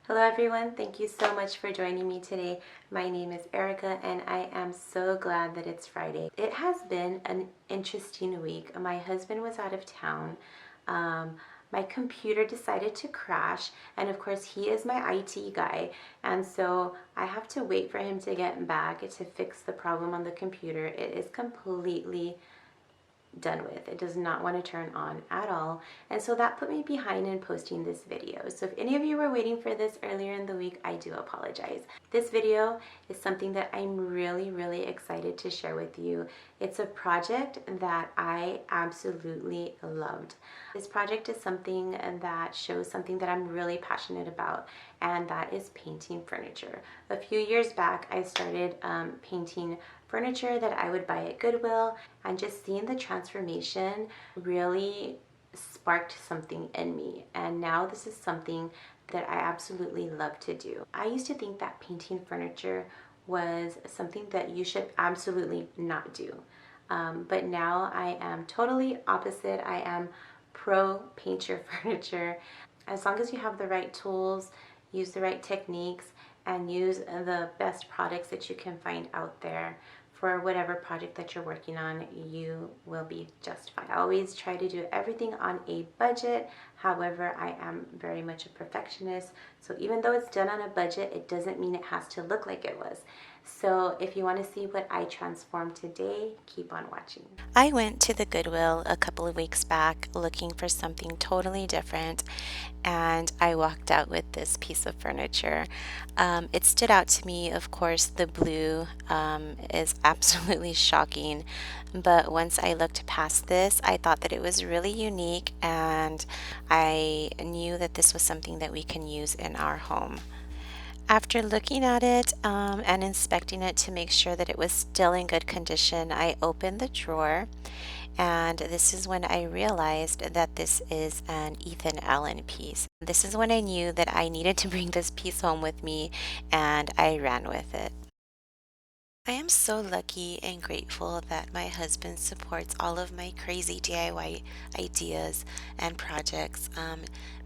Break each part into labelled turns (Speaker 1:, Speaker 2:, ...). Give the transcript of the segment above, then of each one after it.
Speaker 1: Hello everyone, thank you so much for joining me today. My name is Erica and I am so glad that it's Friday. It has been an interesting week. My husband was out of town. My computer decided to crash, and of course he is my IT guy, and so I have to wait for him to get back to fix the problem on the computer. It is completely done with. It does not want to turn on at all, and so that put me behind in posting this video. So if any of you were waiting for this earlier in the week, I do apologize. This video is something that I'm really excited to share with you. It's a project that I absolutely loved. This project is something that shows something that I'm really passionate about, and that is painting furniture. A few years back, I started painting furniture that I would buy at Goodwill, and just seeing the transformation really sparked something in me, and now this is something that I absolutely love to do. I used to think that painting furniture was something that you should absolutely not do, but now I am totally opposite. I am pro paint your furniture. As long as you have the right tools, use the right techniques, and use the best products that you can find out there for whatever project that you're working on, you will be just fine. I always try to do everything on a budget. However, I am very much a perfectionist, so even though it's done on a budget, it doesn't mean it has to look like it was. So if you want to see what I transformed today, keep on watching. I went to the Goodwill a couple of weeks back looking for something totally different, and I walked out with this piece of furniture. It stood out to me, of course. The blue is absolutely shocking, but once I looked past this, I thought that it was really unique, and I knew that this was something that we can use in our home. After looking at it and inspecting it to make sure that it was still in good condition, I opened the drawer, and this is when I realized that this is an Ethan Allen piece. This is when I knew that I needed to bring this piece home with me, and I ran with it. I am so lucky and grateful that my husband supports all of my crazy DIY ideas and projects.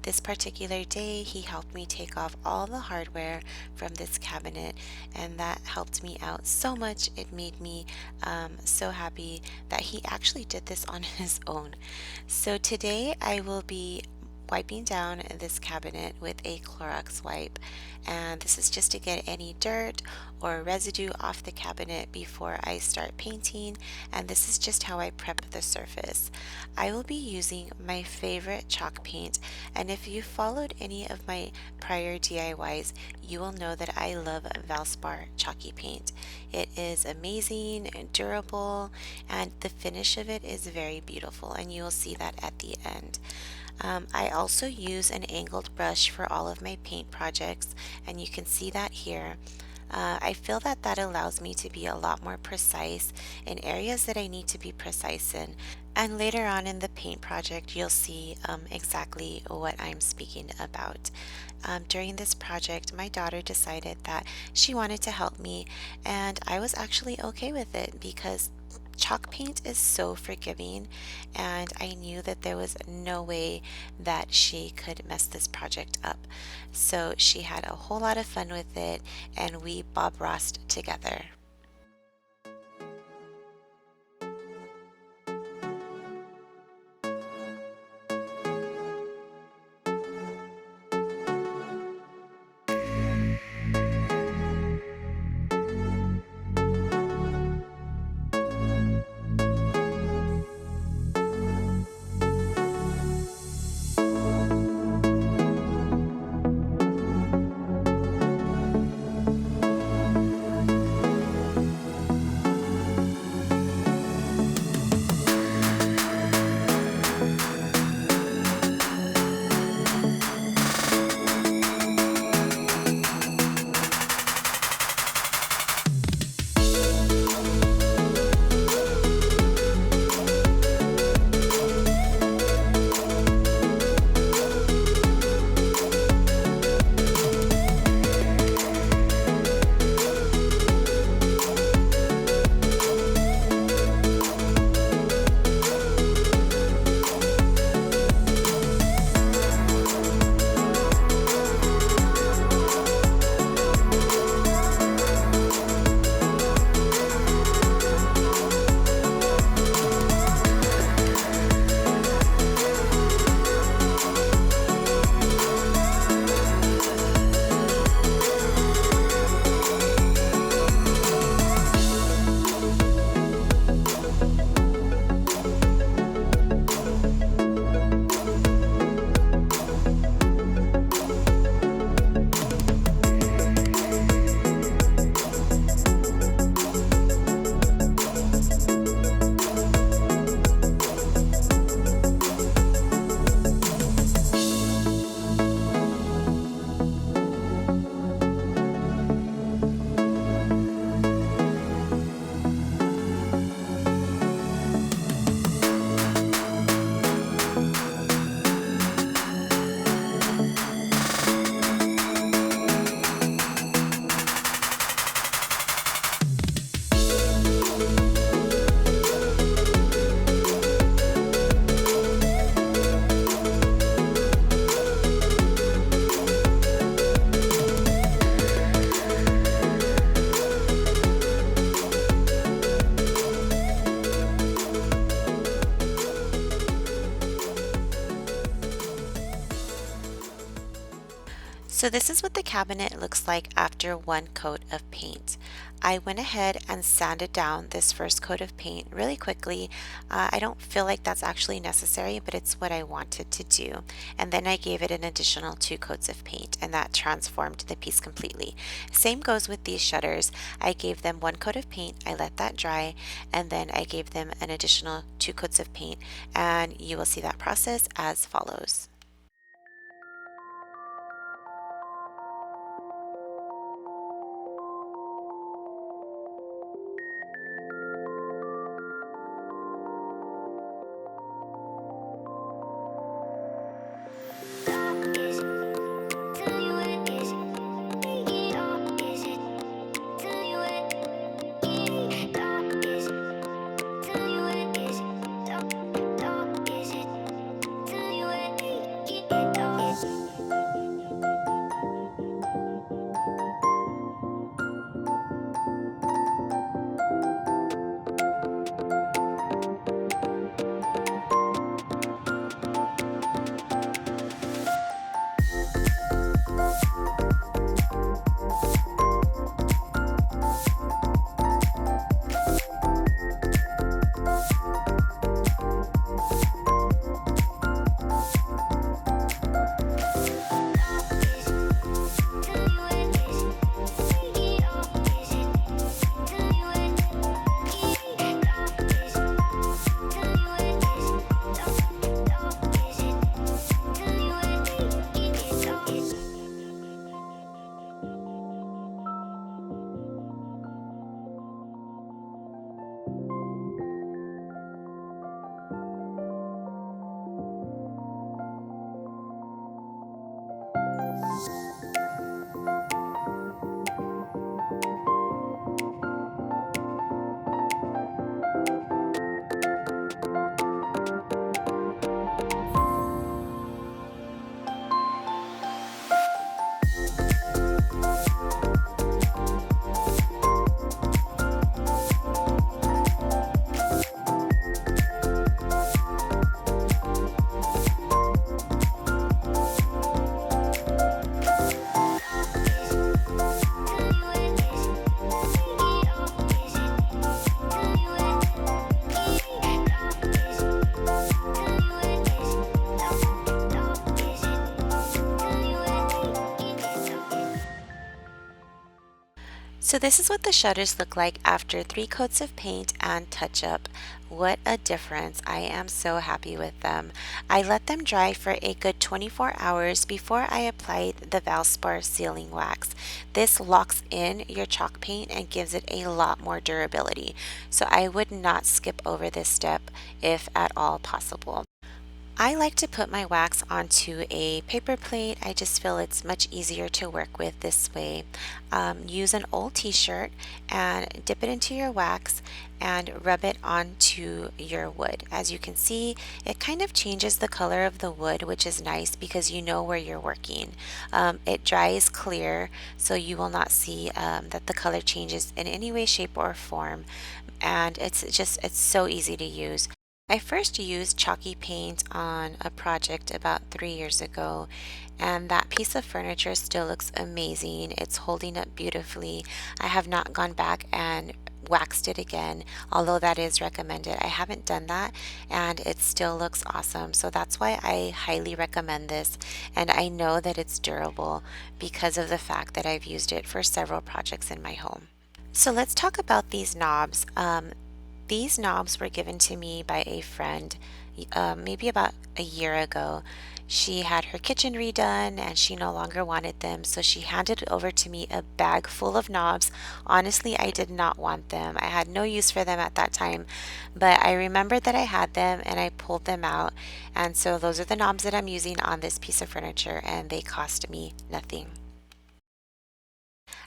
Speaker 1: This particular day, he helped me take off all the hardware from this cabinet, and that helped me out so much. It made me so happy that he actually did this on his own. So today I will be wiping down this cabinet with a Clorox wipe, and this is just to get any dirt or residue off the cabinet before I start painting, and this is just how I prep the surface. I will be using my favorite chalk paint, and if you followed any of my prior DIYs, you will know that I love Valspar Chalky Paint. It is amazing and durable, and the finish of it is very beautiful, and you will see that at the end. I also use an angled brush for all of my paint projects, and you can see that here. I feel that that allows me to be a lot more precise in areas that I need to be precise in. And later on in the paint project, you'll see exactly what I'm speaking about. During this project, my daughter decided that she wanted to help me, and I was actually okay with it because chalk paint is so forgiving, and I knew that there was no way that she could mess this project up. So she had a whole lot of fun with it, and we Bob Rossed together. So this is what the cabinet looks like after one coat of paint. I went ahead and sanded down this first coat of paint really quickly. I don't feel like that's actually necessary, but it's what I wanted to do. And then I gave it an additional 2 coats of paint, and that transformed the piece completely. Same goes with these shutters. I gave them 1 coat of paint, I let that dry, and then I gave them an additional 2 coats of paint, and you will see that process as follows. So this is what the shutters look like after 3 coats of paint and touch up. What a difference. I am so happy with them. I let them dry for a good 24 hours before I applied the Valspar sealing wax. This locks in your chalk paint and gives it a lot more durability. So I would not skip over this step if at all possible. I like to put my wax onto a paper plate. I just feel it's much easier to work with this way. Use an old t-shirt and dip it into your wax and rub it onto your wood. As you can see, it kind of changes the color of the wood, which is nice because you know where you're working. It dries clear, so you will not see that the color changes in any way, shape, or form. And it's so easy to use. I first used chalky paint on a project about 3 years ago, and that piece of furniture still looks amazing. It's holding up beautifully. I have not gone back and waxed it again, although that is recommended. I haven't done that, and it still looks awesome. So that's why I highly recommend this, and I know that it's durable because of the fact that I've used it for several projects in my home. So let's talk about these knobs. These knobs were given to me by a friend maybe about a year ago. She had her kitchen redone and she no longer wanted them, so she handed over to me a bag full of knobs. Honestly, I did not want them. I had no use for them at that time, but I remembered that I had them and I pulled them out. And so those are the knobs that I'm using on this piece of furniture, and they cost me nothing.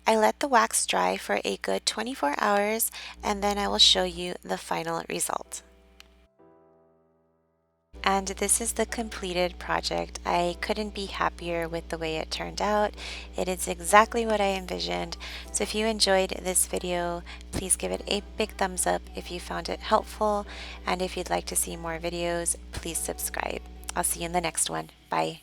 Speaker 1: I let the wax dry for a good 24 hours and then I will show you the final result. And this is the completed project. I couldn't be happier with the way it turned out. It is exactly what I envisioned. So if you enjoyed this video, please give it a big thumbs up if you found it helpful. And if you'd like to see more videos, please subscribe. I'll see you in the next one. Bye.